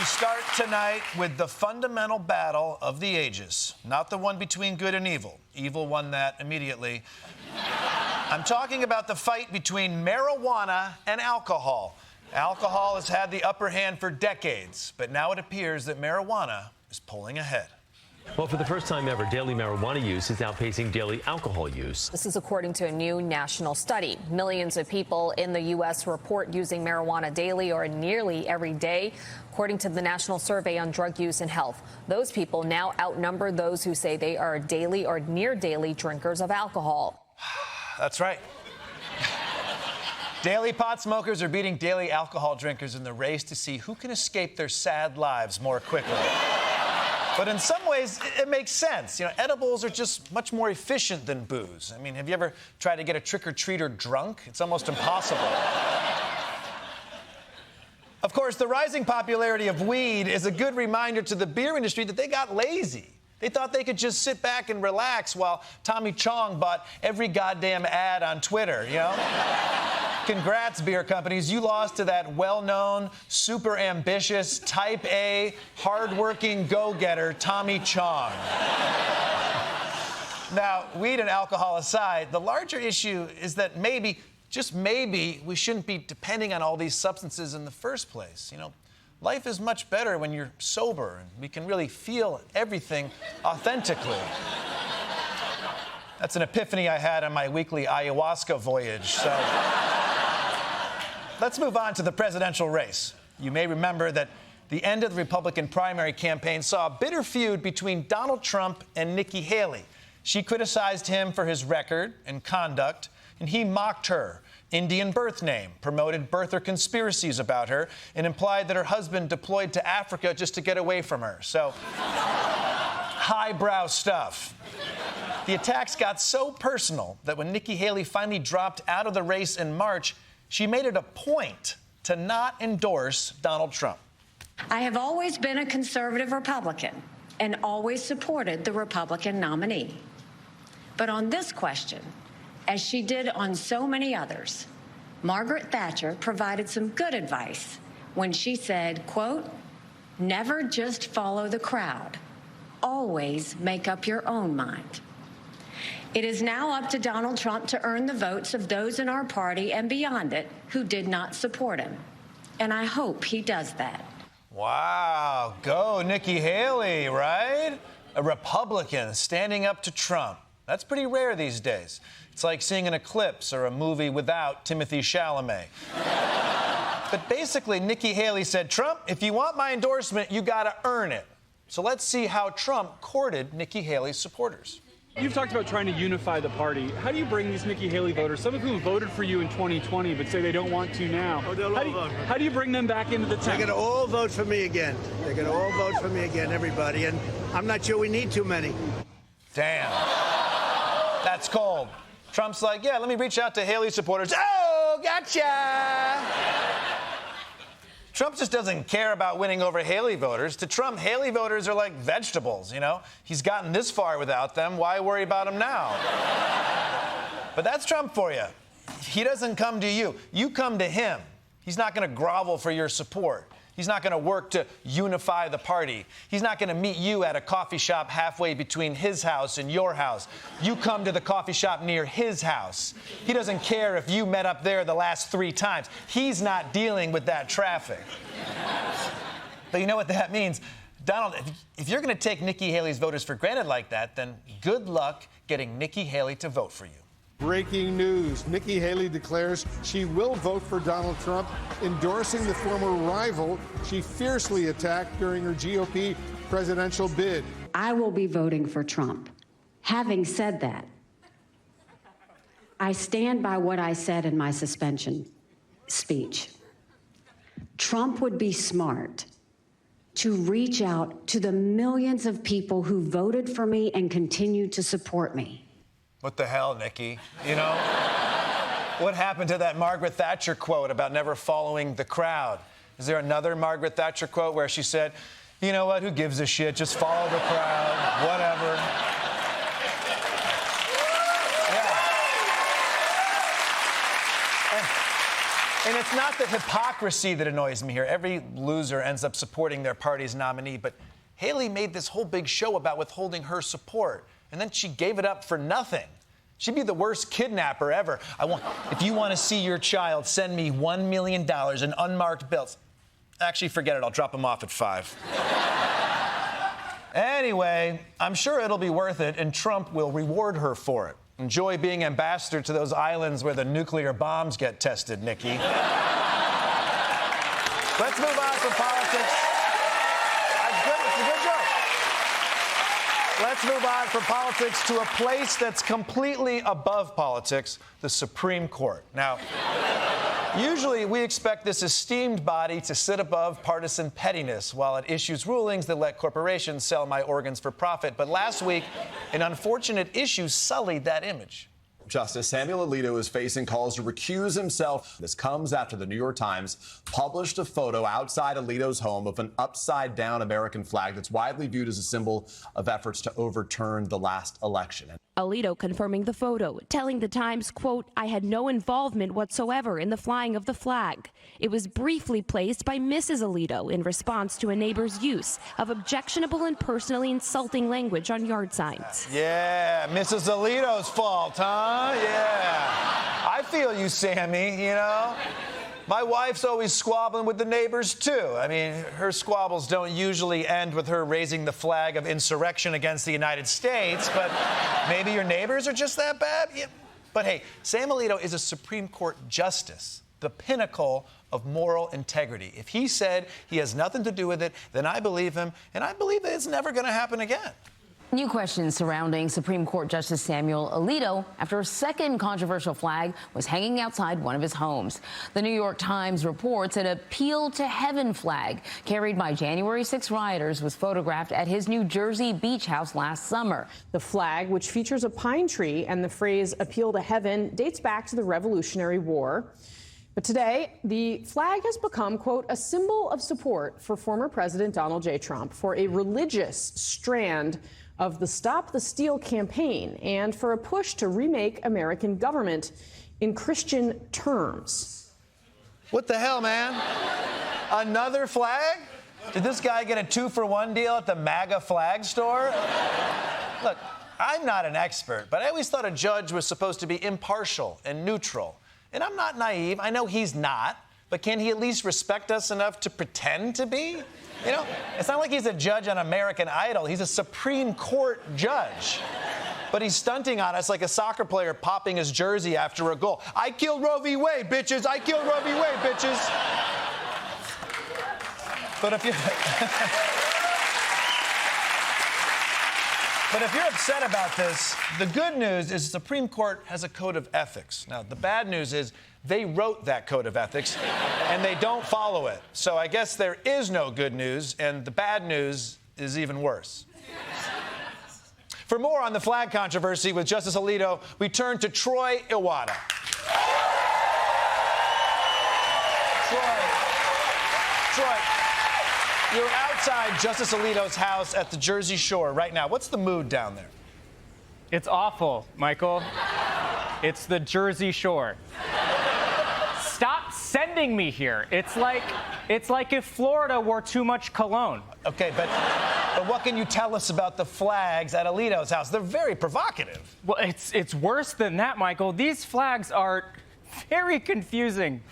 We start tonight with the fundamental battle of the ages, not the one between good and evil. Evil won that immediately. I'm talking about the fight between marijuana and alcohol. Alcohol has had the upper hand for decades, but now it appears that marijuana is pulling ahead. Well, for the first time ever, daily marijuana use is outpacing daily alcohol use. This is according to a new national study. Millions of people in the U.S. report using marijuana daily or nearly every day, according to the National Survey on Drug Use and Health. Those people now outnumber those who say they are daily or near daily drinkers of alcohol. That's right. Daily pot smokers are beating daily alcohol drinkers in the race to see who can escape their sad lives more quickly. But in some ways, it makes sense. You know, edibles are just much more efficient than booze. I mean, have you ever tried to get a trick-or-treater drunk? It's almost impossible. Of course, the rising popularity of weed is a good reminder to the beer industry that they got lazy. They thought they could just sit back and relax while Tommy Chong bought every goddamn ad on Twitter, you know? Congrats, beer companies. You lost to that well-known, super ambitious, type A, hard-working go-getter, Tommy Chong. Now, weed and alcohol aside, the larger issue is that maybe, just maybe, we shouldn't be depending on all these substances in the first place. You know, life is much better when you're sober and we can really feel everything authentically. That's an epiphany I had on my weekly ayahuasca voyage, so... Let's move on to the presidential race. You may remember that the end of the Republican primary campaign saw a bitter feud between Donald Trump and Nikki Haley. She criticized him for his record and conduct, and he mocked her Indian birth name, promoted birther conspiracies about her, and implied that her husband deployed to Africa just to get away from her. So, highbrow stuff. The attacks got so personal that when Nikki Haley finally dropped out of the race in March, she made it a point to not endorse Donald Trump. I have always been a conservative Republican and always supported the Republican nominee. But on this question, as she did on so many others, Margaret Thatcher provided some good advice when she said, quote, "Never just follow the crowd. Always make up your own mind." It is now up to Donald Trump to earn the votes of those in our party and beyond it who did not support him. And I hope he does that. Wow, go Nikki Haley, right? A Republican standing up to Trump. That's pretty rare these days. It's like seeing an eclipse or a movie without Timothée Chalamet. But basically, Nikki Haley said, Trump, if you want my endorsement, you gotta earn it. So let's see how Trump courted Nikki Haley's supporters. You've talked about trying to unify the party. How do you bring these Nikki Haley voters, some of whom voted for you in 2020 but say they don't want to now? How do you bring them back into the tent? They're going to all vote for me again. They're going to all vote for me again, everybody. And I'm not sure we need too many. Damn. That's cold. Trump's like, yeah, let me reach out to Haley supporters. Oh, gotcha. Trump just doesn't care about winning over Haley voters. To Trump, Haley voters are like vegetables, you know? He's gotten this far without them. Why worry about them now? But that's Trump for you. He doesn't come to you. You come to him. He's not going to grovel for your support. He's not going to work to unify the party. He's not going to meet you at a coffee shop halfway between his house and your house. You come to the coffee shop near his house. He doesn't care if you met up there the last 3 times. He's not dealing with that traffic. But you know what that means? Donald, if you're going to take Nikki Haley's voters for granted like that, then good luck getting Nikki Haley to vote for you. Breaking news. Nikki Haley declares she will vote for Donald Trump, endorsing the former rival she fiercely attacked during her GOP presidential bid. I will be voting for Trump. Having said that, I stand by what I said in my suspension speech. Trump would be smart to reach out to the millions of people who voted for me and continue to support me. What the hell, Nikki? You know? What happened to that Margaret Thatcher quote about never following the crowd? Is there another Margaret Thatcher quote where she said, you know what, who gives a shit? Just follow the crowd, whatever. Yeah. And it's not the hypocrisy that annoys me here. Every loser ends up supporting their party's nominee, but Haley made this whole big show about withholding her support, and then she gave it up for nothing. She'd be the worst kidnapper ever. If you want to see your child, send me $1 million in unmarked bills. Actually, forget it. I'll drop them off at 5. Anyway, I'm sure it'll be worth it, and Trump will reward her for it. Enjoy being ambassador to those islands where the nuclear bombs get tested, Nikki. Let's move on from politics. That's good. It's a good joke. Let's move on from politics to a place that's completely above politics, the Supreme Court. Now, usually we expect this esteemed body to sit above partisan pettiness while it issues rulings that let corporations sell my organs for profit. But last week, an unfortunate issue sullied that image. Justice Sam Alito is facing calls to recuse himself. This comes after the New York Times published a photo outside Alito's home of an upside-down American flag that's widely viewed as a symbol of efforts to overturn the last election. Alito confirming the photo, telling the Times, quote, "I had no involvement whatsoever in the flying of the flag. It was briefly placed by Mrs. Alito in response to a neighbor's use of objectionable and personally insulting language on yard signs." Yeah, Mrs. Alito's fault, huh? Yeah. I feel you, Sammy, you know? My wife's always squabbling with the neighbors, too. I mean, her squabbles don't usually end with her raising the flag of insurrection against the United States, but maybe your neighbors are just that bad? Yeah. But hey, Sam Alito is a Supreme Court justice, the pinnacle of moral integrity. If he said he has nothing to do with it, then I believe him, and I believe that it's never going to happen again. New questions surrounding Supreme Court Justice Samuel Alito after a second controversial flag was hanging outside one of his homes. The New York Times reports an Appeal to Heaven flag carried by January 6 rioters was photographed at his New Jersey beach house last summer. The flag, which features a pine tree and the phrase "Appeal to Heaven," dates back to the Revolutionary War. But today, the flag has become, quote, a symbol of support for former President Donald J. Trump for a religious strand of the Stop the Steal campaign and for a push to remake American government in Christian terms. What the hell, man? Another flag? Did this guy get a 2-for-1 deal at the MAGA flag store? Look, I'm not an expert, but I always thought a judge was supposed to be impartial and neutral. And I'm not naive. I know he's not. But can he at least respect us enough to pretend to be? You know, it's not like he's a judge on American Idol. He's a Supreme Court judge. But he's stunting on us like a soccer player popping his jersey after a goal. I killed Roe v. Wade, bitches. I killed Roe v. Wade, bitches. But if you're upset about this, the good news is the Supreme Court has a code of ethics. Now, the bad news is they wrote that code of ethics, and they don't follow it. So I guess there is no good news, and the bad news is even worse. For more on the flag controversy with Justice Alito, we turn to Troy Iwata. Troy, you're outside Justice Alito's house at the Jersey Shore right now. What's the mood down there? It's awful, Michael. It's the Jersey Shore. Stop sending me here. It's like if Florida wore too much cologne. Okay, but what can you tell us about the flags at Alito's house? They're very provocative. Well, it's worse than that, Michael. These flags are very confusing.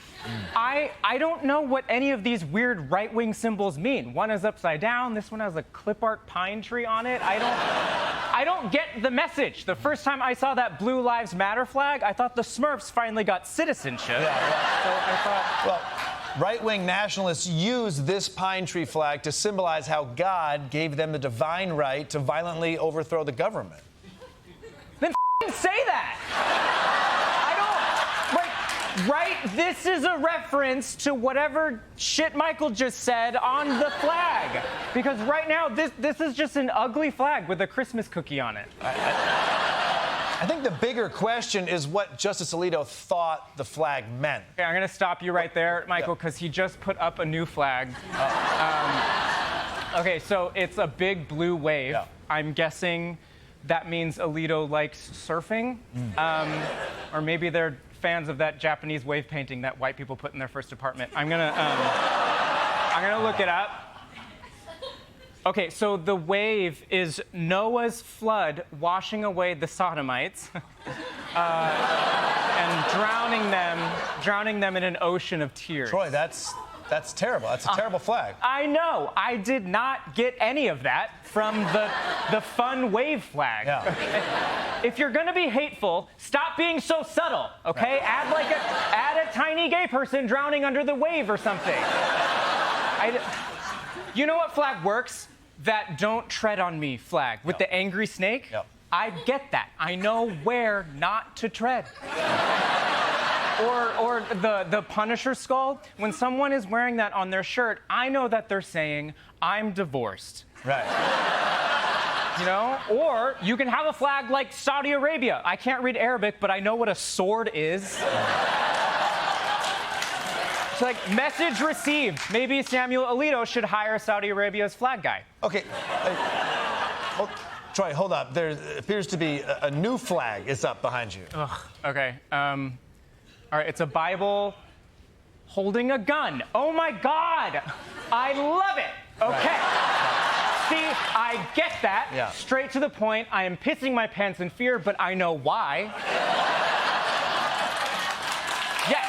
I don't know what any of these weird right-wing symbols mean. One is upside down. This one has a clip art pine tree on it. I don't get the message. The first time I saw that Blue Lives Matter flag, I thought the Smurfs finally got citizenship. Yeah. So I thought, well, right-wing nationalists use this pine tree flag to symbolize how God gave them the divine right to violently overthrow the government. Then say that. Right, this is a reference to whatever shit Michael just said on the flag. Because right now, this is just an ugly flag with a Christmas cookie on it. I think the bigger question is what Justice Alito thought the flag meant. Okay, I'm going to stop you right there, Michael, because he just put up a new flag. Okay, so it's a big blue wave. Yeah. I'm guessing that means Alito likes surfing. Or maybe they're fans of that Japanese wave painting that white people put in their first apartment. I'm gonna look it up. Okay, so the wave is Noah's flood washing away the sodomites and drowning them in an ocean of tears. Troy, that's terrible. That's a terrible flag. I know. I did not get any of that from the fun wave flag. Yeah. If you're gonna be hateful, stop being so subtle, okay? Right. Add a tiny gay person drowning under the wave or something. You know what flag works? That don't tread on me flag with the angry snake. Yep. I get that. I know where not to tread. Or the Punisher skull. When someone is wearing that on their shirt, I know that they're saying, I'm divorced. Right. You know? Or you can have a flag like Saudi Arabia. I can't read Arabic, but I know what a sword is. It's like, message received. Maybe Samuel Alito should hire Saudi Arabia's flag guy. Okay. Troy, hold up. There appears to be a new flag is up behind you. Ugh. Okay. All right, it's a Bible holding a gun. Oh my God! I love it. Okay. Right. See, I get that. Yeah. Straight to the point. I am pissing my pants in fear, but I know why. Yes.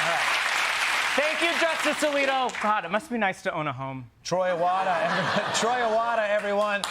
All right. Thank you, Justice Alito. God, it must be nice to own a home. Troy Iwata, everyone.